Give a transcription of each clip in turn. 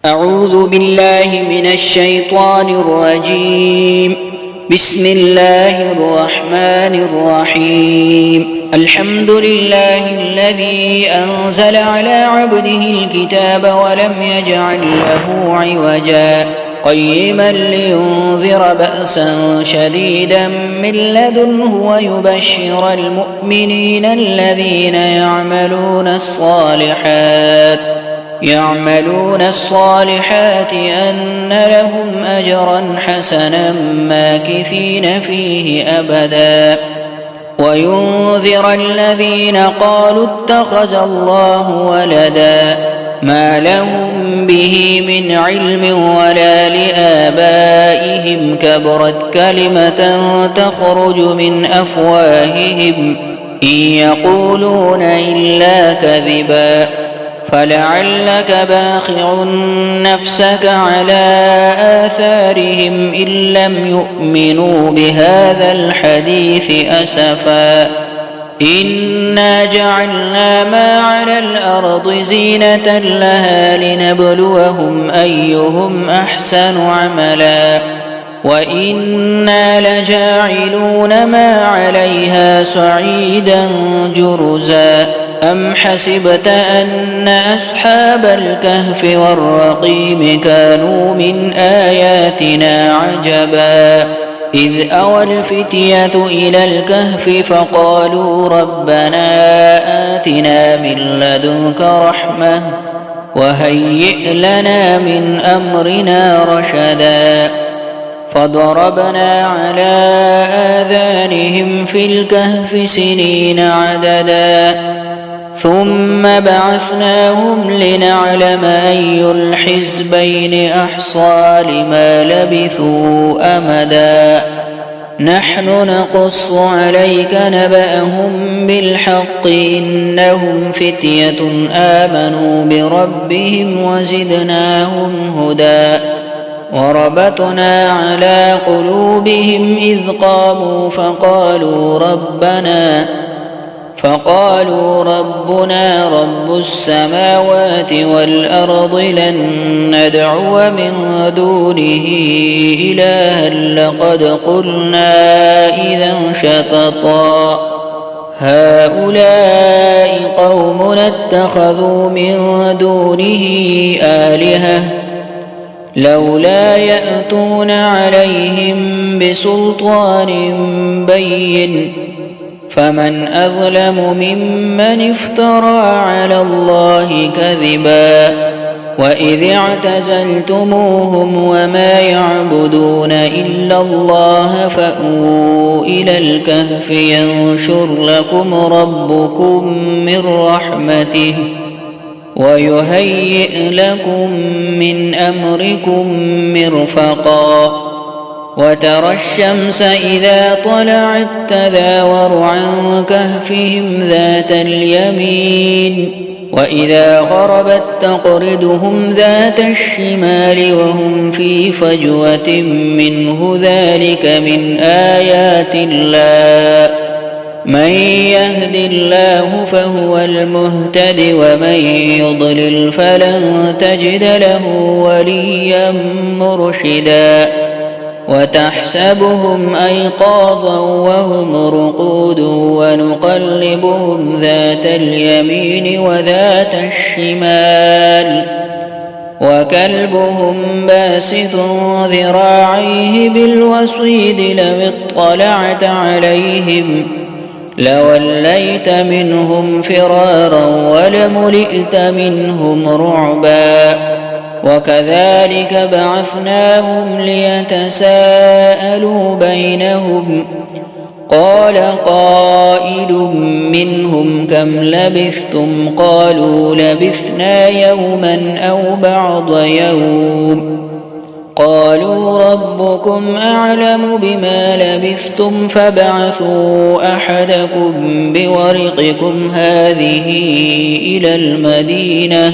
أعوذ بالله من الشيطان الرجيم. بسم الله الرحمن الرحيم. الحمد لله الذي أنزل على عبده الكتاب ولم يجعل له عوجا قيما لينذر بأسا شديدا من لدنه ويبشر المؤمنين الذين يعملون الصالحات أن لهم أجرا حسنا ماكثين فيه أبدا وينذر الذين قالوا اتخذ الله ولدا ما لهم به من علم ولا لآبائهم كبرت كلمة تخرج من أفواههم إن يقولون إلا كذبا فلعلك باخع نفسك على آثارهم إن لم يؤمنوا بهذا الحديث أسفا إنا جعلنا ما على الأرض زينة لها لنبلوهم أيهم أحسن عملا وإنا لجاعلون ما عليها صعيدا جرزا أم حسبت أن أصحاب الكهف والرقيم كانوا من آياتنا عجبا إذ أوى الفتية إلى الكهف فقالوا ربنا آتنا من لدنك رحمة وهيئ لنا من أمرنا رشدا فضربنا على آذانهم في الكهف سنين عددا ثم بعثناهم لنعلم أي الحزبين أحصى لما لبثوا أمدا نحن نقص عليك نبأهم بالحق إنهم فتية آمنوا بربهم وزدناهم هدى وربطنا على قلوبهم إذ قاموا فقالوا ربنا رب السماوات والأرض لن ندعو من دونه إلها لقد قلنا إذا شططا هؤلاء قومنا اتخذوا من دونه آلهة لولا يأتون عليهم بسلطان بين فمن أظلم ممن افترى على الله كذبا وإذ اعتزلتموهم وما يعبدون إلا الله فأووا إلى الكهف ينشر لكم ربكم من رحمته ويهيئ لكم من أمركم مرفقا وترى الشمس إذا طلعت تزاور عن كهفهم ذات اليمين وإذا غربت تقرضهم ذات الشمال وهم في فجوة منه ذلك من آيات الله من يهد الله فهو المهتد ومن يضلل فلن تجد له وليا مرشدا وتحسبهم أيقاظا وهم رقود ونقلبهم ذات اليمين وذات الشمال وكلبهم باسط ذراعيه بالوصيد لو اطلعت عليهم لوليت منهم فرارا ولملئت منهم رعبا وكذلك بعثناهم ليتساءلوا بينهم قال قائل منهم كم لبثتم قالوا لبثنا يوما أو بعض يوم قالوا ربكم أعلم بما لبثتم فابعثوا أحدكم بورقكم هذه إلى المدينة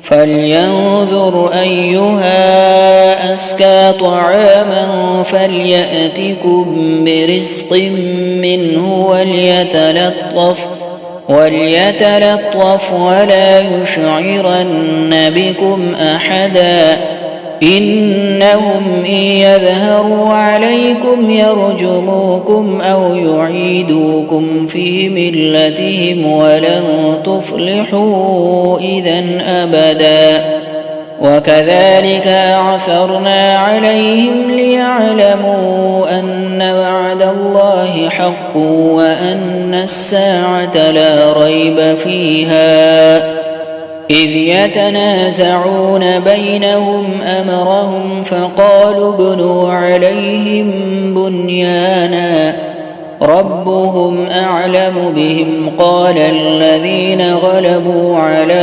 فلينظر أيها أزكى طعاما فليأتكم برزق منه وليتلطف ولا يشعرن بكم أحدا إنهم إن يظهروا عليكم يرجموكم أو يعيدوكم في ملتهم ولن تفلحوا إذا أبدا وكذلك أعثرنا عليهم ليعلموا أن وعد الله حق وأن الساعة لا ريب فيها إذ يتنازعون بينهم أمرهم فقالوا ابنوا عليهم بنيانا ربهم أعلم بهم قال الذين غلبوا على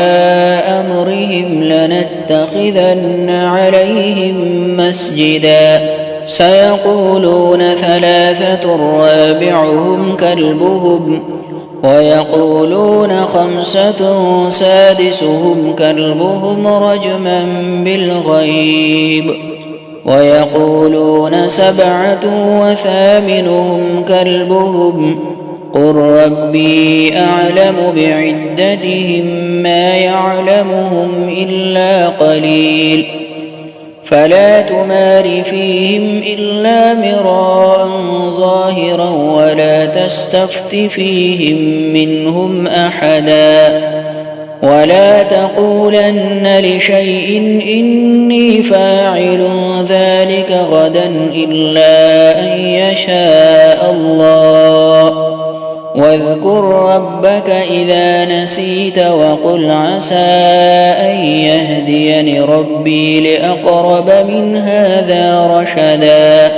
أمرهم لنتخذن عليهم مسجدا سيقولون ثلاثة رابعهم كلبهم ويقولون خمسة سادسهم كلبهم رجما بالغيب ويقولون سبعة وثامنهم كلبهم قل ربي أعلم بعدتهم ما يعلمهم إلا قليل فلا تمار فيهم إلا مراء ظاهرا ولا تستفت فيهم منهم أحدا ولا تقولن لشيء إني فاعل ذلك غدا إلا أن يشاء الله واذكر ربك إذا نسيت وقل عسى أن يهديني ربي لأقرب من هذا رشدا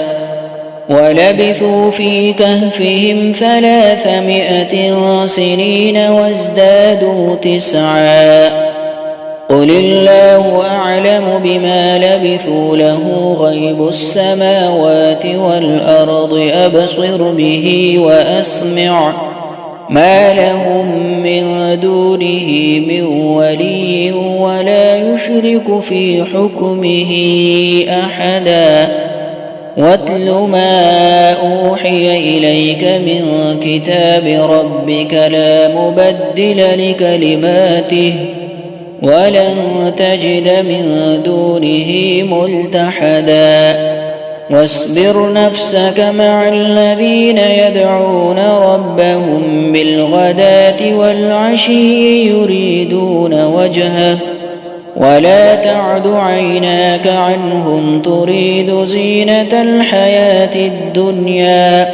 ولبثوا في كهفهم 300 سنين وازدادوا 9 قل الله أعلم بما لبثوا له غيب السماوات والأرض أبصر به وأسمع ما لهم من دونه من ولي ولا يشرك في حكمه أحدا واتل ما أوحي إليك من كتاب ربك لا مبدل لكلماته ولن تجد من دونه ملتحدا واصبر نفسك مع الذين يدعون ربهم بالغداة والعشي يريدون وجهه ولا تعد عيناك عنهم تريد زينة الحياة الدنيا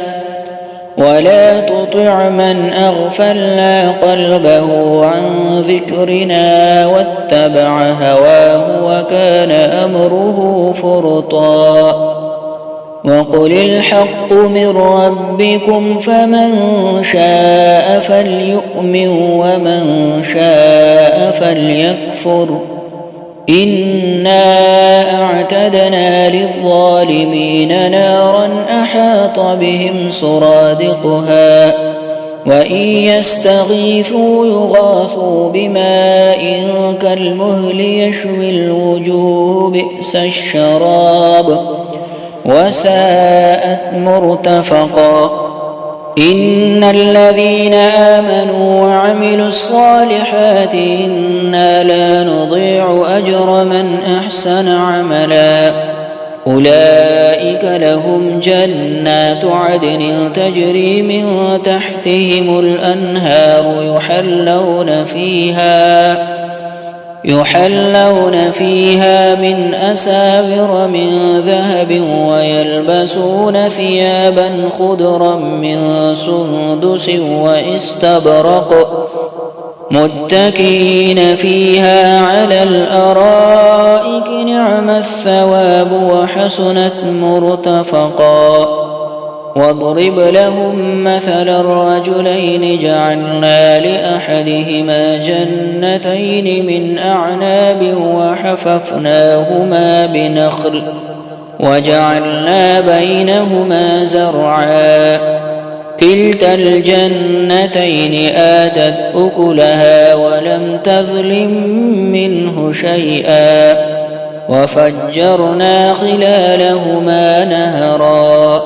ولا تطع من أغفلنا قلبه عن ذكرنا واتبع هواه وكان أمره فرطا وقل الحق من ربكم فمن شاء فليؤمن ومن شاء فليكفر إنا أعتدنا للظالمين نارا أحاط بهم سرادقها وإن يستغيثوا يغاثوا بماء كالمهل يشوي الوجوه بئس الشراب وساءت مرتفقا إن الذين آمنوا وعملوا الصالحات إنا لا نضيع أجر من أحسن عملا أولئك لهم جنات عدن تجري من تحتهم الأنهار يحلون فيها من أساور من ذهب ويلبسون ثيابا خضرا من سندس واستبرق متكئين فيها على الأرائك نعم الثواب وحسنت مرتفقا واضرب لهم مثل الرجلين جعلنا لأحدهما جنتين من أعناب وحففناهما بنخل وجعلنا بينهما زرعا كلتا الجنتين آتت أكلها ولم تظلم منه شيئا وفجرنا خلالهما نهرا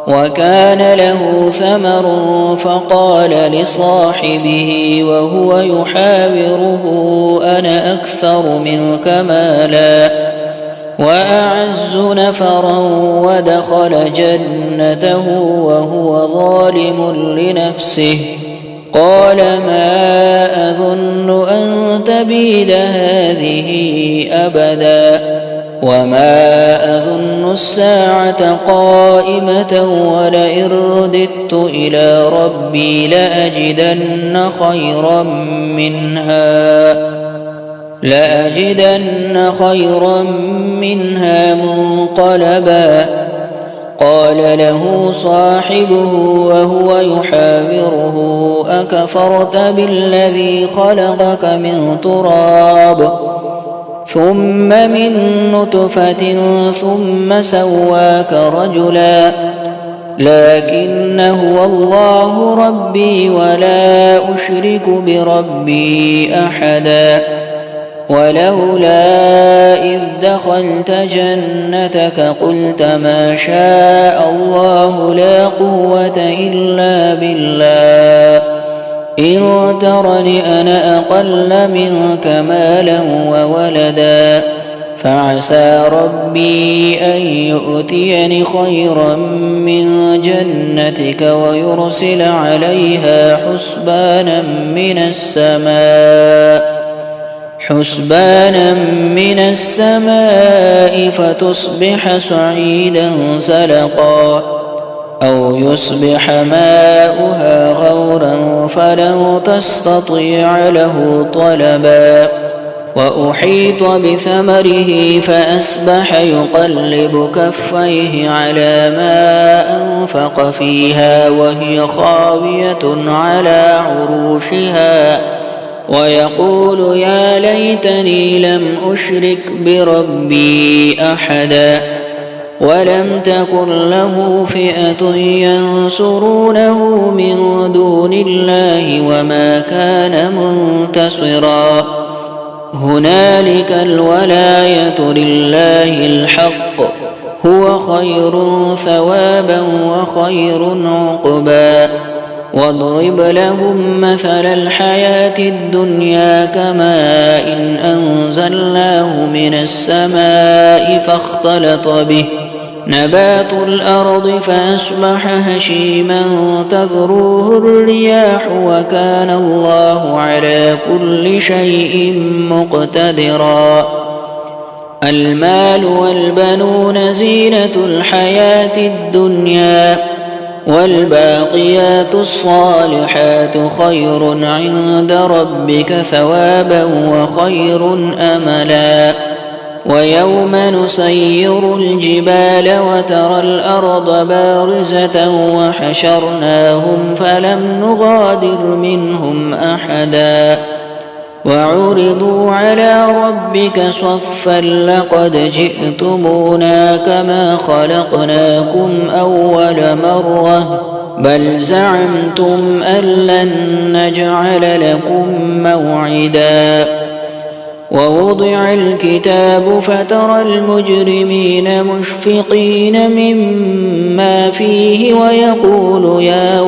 وكان له ثمر فقال لصاحبه وهو يحاوره أنا أكثر منك مالا وأعز نفرا ودخل جنته وهو ظالم لنفسه قال ما أظن أن تبيد هذه أبدا وما أظن الساعة قائمة ولئن رددت إلى ربي لأجدن خيرا منها منقلبا قال له صاحبه وهو يحاوره أكفرت بالذي خلقك من تراب ثم من نطفة ثم سواك رجلا لكن هو الله ربي ولا أشرك بربي أحدا ولولا إذ دخلت جنتك قلت ما شاء الله لا قوة إلا بالله إن ترني أنا أقل منك مالا وولدا فعسى ربي أن يؤتيني خيرا من جنتك ويرسل عليها حسبانا من السماء فتصبح صعيدا زلقا أو يصبح ماؤها غورا فلن تستطيع له طلبا وأحيط بثمره فأصبح يقلب كفيه على ما أنفق فيها وهي خاوية على عروشها ويقول يا ليتني لم أشرك بربي أحدا ولم تكن له فئة ينصرونه من دون الله وما كان منتصرا هنالك الولاية لله الحق هو خير ثوابا وخير عقبا واضرب لهم مثل الحياة الدنيا كماء إن أنزلناه من السماء فاختلط به نبات الأرض فأصبح هشيما تذروه الرياح وكان الله على كل شيء مقتدرا المال والبنون زينة الحياة الدنيا والباقيات الصالحات خير عند ربك ثوابا وخير أملا ويوم نسير الجبال وترى الأرض بارزة وحشرناهم فلم نغادر منهم أحدا وعرضوا على ربك صفا لقد جئتمونا كما خلقناكم أول مرة بل زعمتم أن لن نجعل لكم موعدا ووضع الكتاب فترى المجرمين مشفقين مما فيه ويقول يا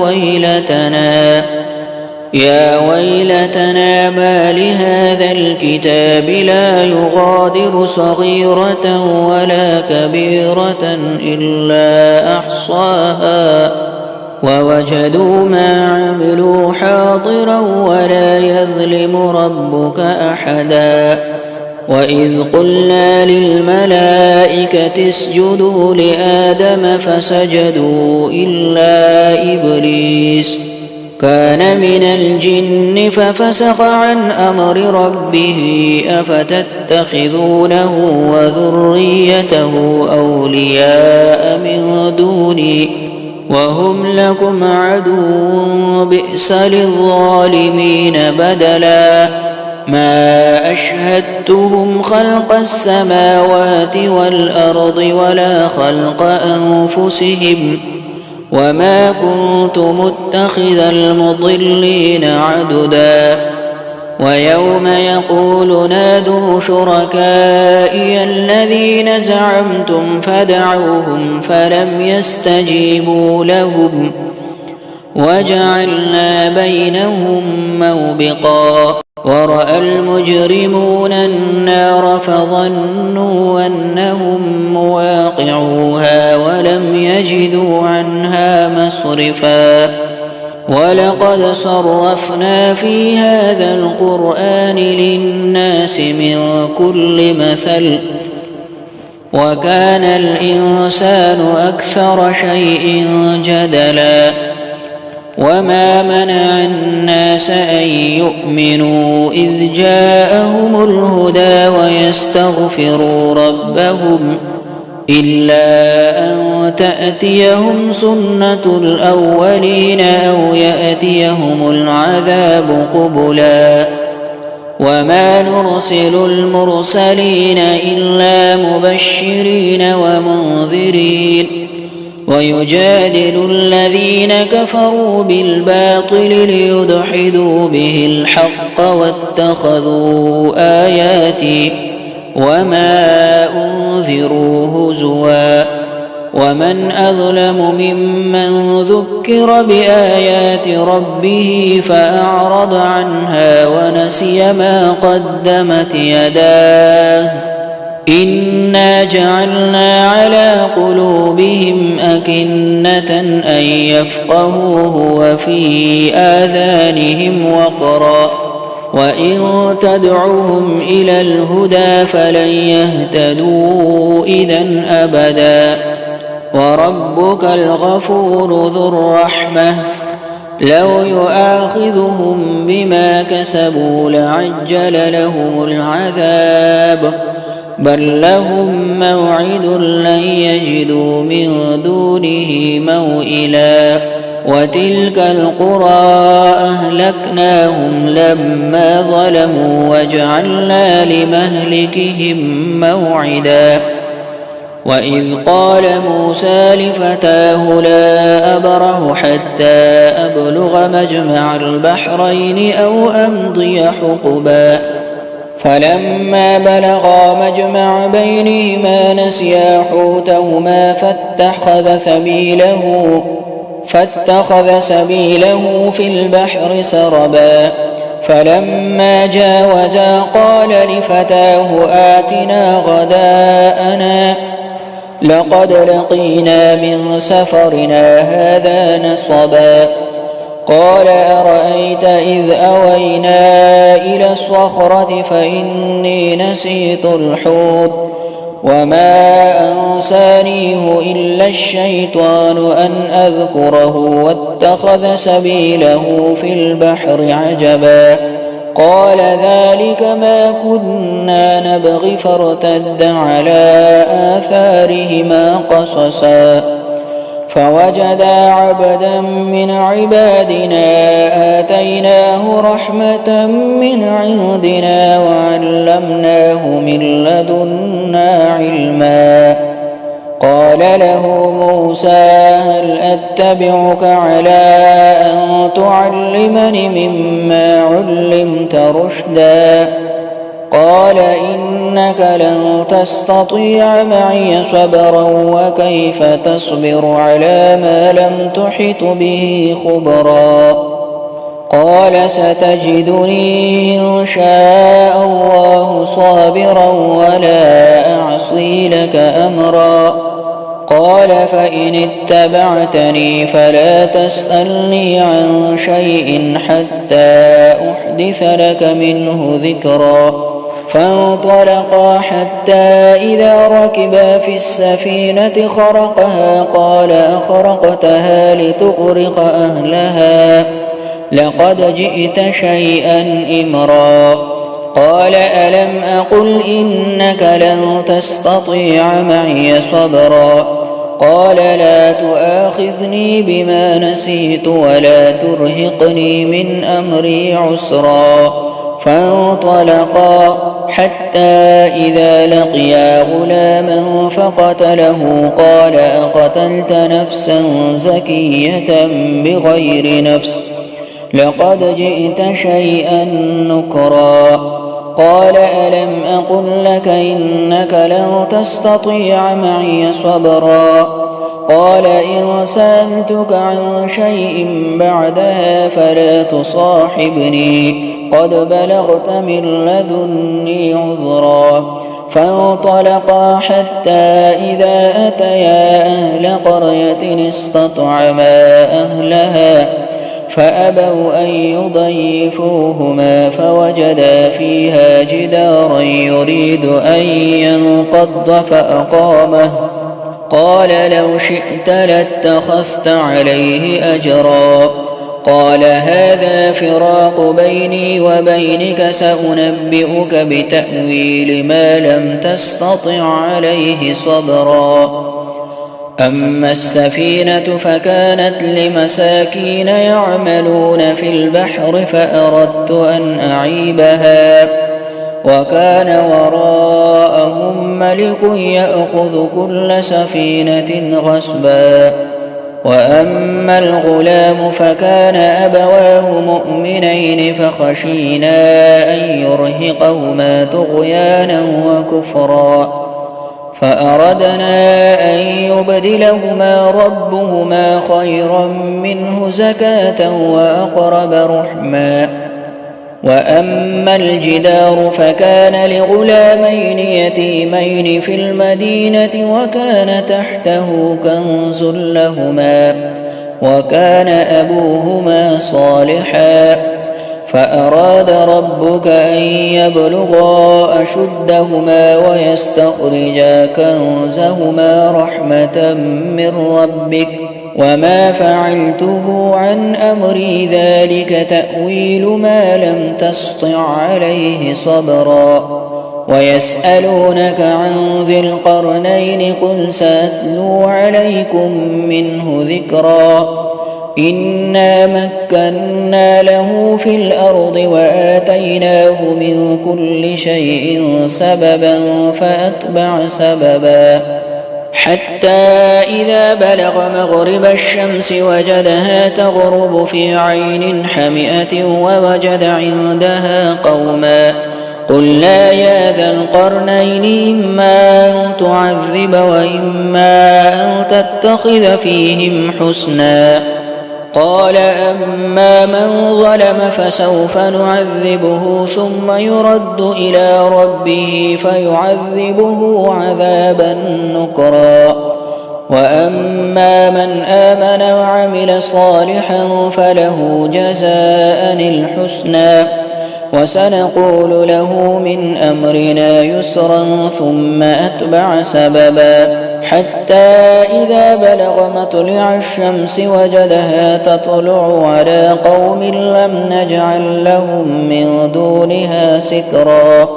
ويلتنا ما لهذا الكتاب لا يغادر صغيرة ولا كبيرة إلا أحصاها ووجدوا ما عملوا حاضرا ولا يظلم ربك أحدا وإذ قلنا للملائكة اسجدوا لآدم فسجدوا إلا إبليس كان من الجن ففسق عن أمر ربه أفتتخذونه وذريته أولياء من دوني وهم لكم عدو بئس للظالمين بدلا ما أشهدتهم خلق السماوات والأرض ولا خلق أنفسهم وما كنت متخذ المضلين عددا ويوم يقول نادوا شركائي الذين زعمتم فدعوهم فلم يستجيبوا لهم وجعلنا بينهم موبقا ورأى المجرمون النار فظنوا أنهم مواقعوها ولم يجدوا عنها مصرفا ولقد صرفنا في هذا القرآن للناس من كل مثل وكان الإنسان أكثر شيء جدلا وما منع الناس أن يؤمنوا إذ جاءهم الهدى ويستغفروا ربهم إلا أن تأتيهم سنة الأولين أو يأتيهم العذاب قبلا وما نرسل المرسلين إلا مبشرين ومنذرين ويجادل الذين كفروا بالباطل ليدحضوا به الحق واتخذوا آياتي وما أنذروا هزوا ومن أظلم ممن ذكر بآيات ربه فأعرض عنها ونسي ما قدمت يداه إنا جعلنا على قلوبهم أكنة أن يفقهوه وفي آذانهم وقرا وإن تدعوهم إلى الهدى فلن يهتدوا إذن أبدا وربك الغفور ذو الرحمة لو يؤاخذهم بما كسبوا لعجل لهم العذاب بل لهم موعد لن يجدوا من دونه موئلا وتلك القرى أهلكناهم لما ظلموا وجعلنا لمهلكهم موعدا وإذ قال موسى لفتاه لا أبرح حتى أبلغ مجمع البحرين أو أمضي حقبا فلما بلغا مجمع بينهما نسيا حوتهما فاتخذ سبيله في البحر سربا فلما جاوزا قال لفتاه آتنا غداءنا لقد لقينا من سفرنا هذا نصبا قال أرأيت إذ أوينا إلى الصخرة فإني نسيت الحوت وما أنسانيه إلا الشيطان أن أذكره واتخذ سبيله في البحر عجبا قال ذلك ما كنا نبغي فارتد على آثارهما قصصا فوجدا عبدا من عبادنا آتيناه رحمة من عندنا وعلمناه من لدنا علما قال له موسى هل أتبعك على أن تعلمني مما علمت رشدا قال إنك لن تستطيع معي صبرا وكيف تصبر على ما لم تحط به خبرا قال ستجدني إن شاء الله صابرا ولا أعصي لك أمرا قال فإن اتبعتني فلا تسألني عن شيء حتى أحدث لك منه ذكرا فانطلقا حتى إذا ركبا في السفينة خرقها قال أخرقتها لتغرق أهلها لقد جئت شيئا إمرا قال ألم أقل إنك لن تستطيع معي صبرا قال لا تؤاخذني بما نسيت ولا ترهقني من أمري عسرا فانطلقا حتى إذا لقيا غلاما فقتله قال أقتلت نفسا زكية بغير نفس لقد جئت شيئا نكرا قال ألم أقل لك إنك لن تستطيع معي صبرا قال إن سألتك عن شيء بعدها فلا تصاحبني قد بلغت من لدني عذرا فانطلقا حتى إذا أتيا أهل قرية استطعما أهلها فأبوا أن يضيفوهما فوجدا فيها جدارا يريد أن ينقض فأقامه قال لو شئت لاتخذت عليه أجرا قال هذا فراق بيني وبينك سأنبئك بتأويل ما لم تستطع عليه صبرا أما السفينة فكانت لمساكين يعملون في البحر فأردت أن أعيبها وكان وراءهم ملك يأخذ كل سفينة غصبا وأما الغلام فكان أبواه مؤمنين فخشينا أن يرهقهما طغيانا وكفرا فأردنا أن يبدلهما ربهما خيرا منه زكاة وأقرب رحما وأما الجدار فكان لغلامين يتيمين في المدينة وكان تحته كنز لهما وكان أبوهما صالحا فأراد ربك أن يبلغا أشدهما ويستخرجا كنزهما رحمة من ربك وما فعلته عن أمري ذلك تأويل ما لم تسطع عليه صبرا ويسألونك عن ذي القرنين قل سأتلو عليكم منه ذكرا إنا مكنا له في الأرض وآتيناه من كل شيء سببا فأتبع سببا حتى إذا بلغ مغرب الشمس وجدها تغرب في عين حمئة ووجد عندها قوما قلنا يا ذا القرنين إما أن تعذب وإما أن تتخذ فيهم حسنا قال أما من ظلم فسوف نعذبه ثم يرد إلى ربه فيعذبه عذابا نكرا وأما من آمن وعمل صالحا فله جزاء الحسنى وسنقول له من أمرنا يسرا ثم أتبع سببا حتى إذا بلغ مطلع الشمس وجدها تطلع على قوم لم نجعل لهم من دونها سترا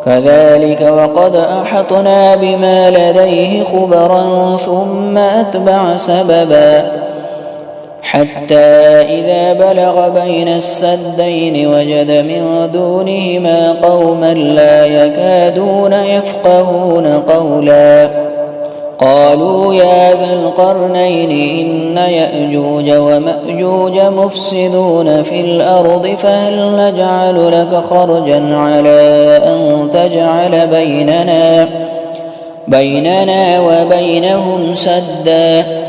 كذلك وقد أحطنا بما لديه خبرا ثم أتبع سببا حتى إذا بلغ بين السدين وجد من دونهما قوما لا يكادون يفقهون قولا قالوا يا ذا القرنين إن يأجوج ومأجوج مفسدون في الأرض فهل نجعل لك خرجا على أن تجعل بيننا وبينهم سدا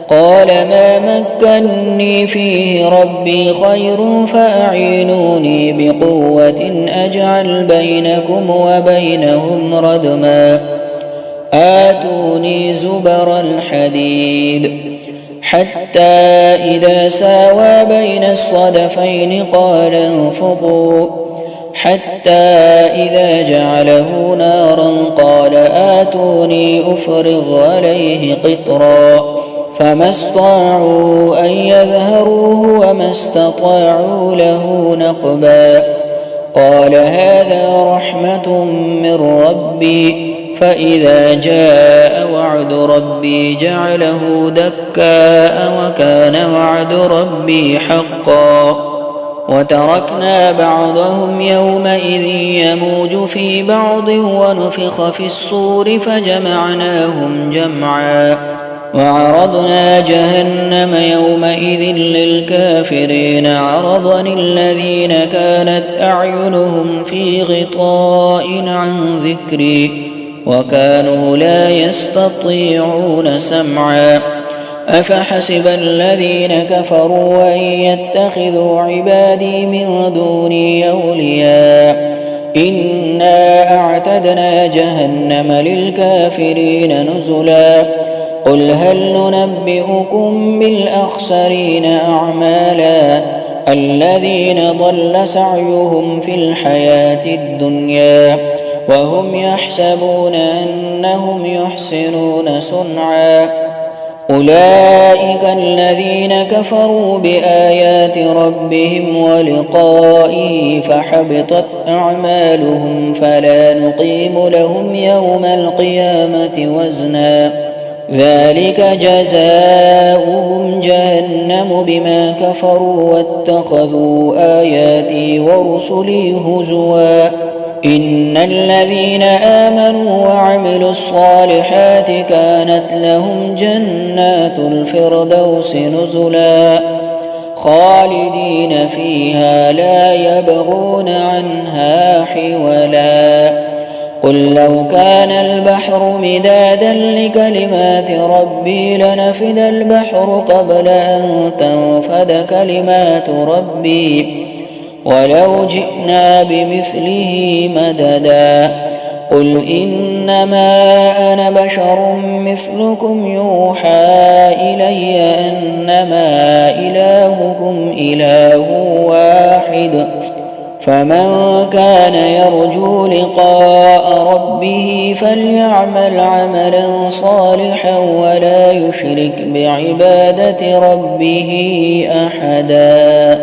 قال ما مكني فيه ربي خير فأعينوني بقوة أجعل بينكم وبينهم ردما آتوني زبر الحديد حتى إذا ساوى بين الصدفين قال انفخوا حتى إذا جعله نارا قال آتوني أفرغ عليه قطرا فما استطاعوا أن يظهروه وما استطاعوا له نقبا قال هذا رحمة من ربي فإذا جاء وعد ربي جعله دكاء وكان وعد ربي حقا وتركنا بعضهم يومئذ يموج في بعض ونفخ في الصور فجمعناهم جمعا وعرضنا جهنم يومئذ للكافرين عرضا الذين كانت أعينهم في غطاء عن ذكري وكانوا لا يستطيعون سمعا أفحسب الذين كفروا أن يتخذوا عبادي من دوني أولياء إنا أعتدنا جهنم للكافرين نزلا قل هل ننبئكم بالأخسرين أعمالا الذين ضل سعيهم في الحياة الدنيا وهم يحسبون أنهم يحسنون صنعا أولئك الذين كفروا بآيات ربهم ولقائه فحبطت أعمالهم فلا نقيم لهم يوم القيامة وزنا ذلك جزاؤهم جهنم بما كفروا واتخذوا آياتي ورسلي هزوا إن الذين آمنوا وعملوا الصالحات كانت لهم جنات الفردوس نزلا خالدين فيها لا يبغون عنها حولا قل لو كان البحر مدادا لكلمات ربي لنفد البحر قبل أن تنفد كلمات ربي ولو جئنا بمثله مددا قل إنما أنا بشر مثلكم يوحى إلي أنما إلهكم إله واحد فمن كان يرجو لقاء ربه فليعمل عملا صالحا ولا يشرك بعبادة ربه أحدا.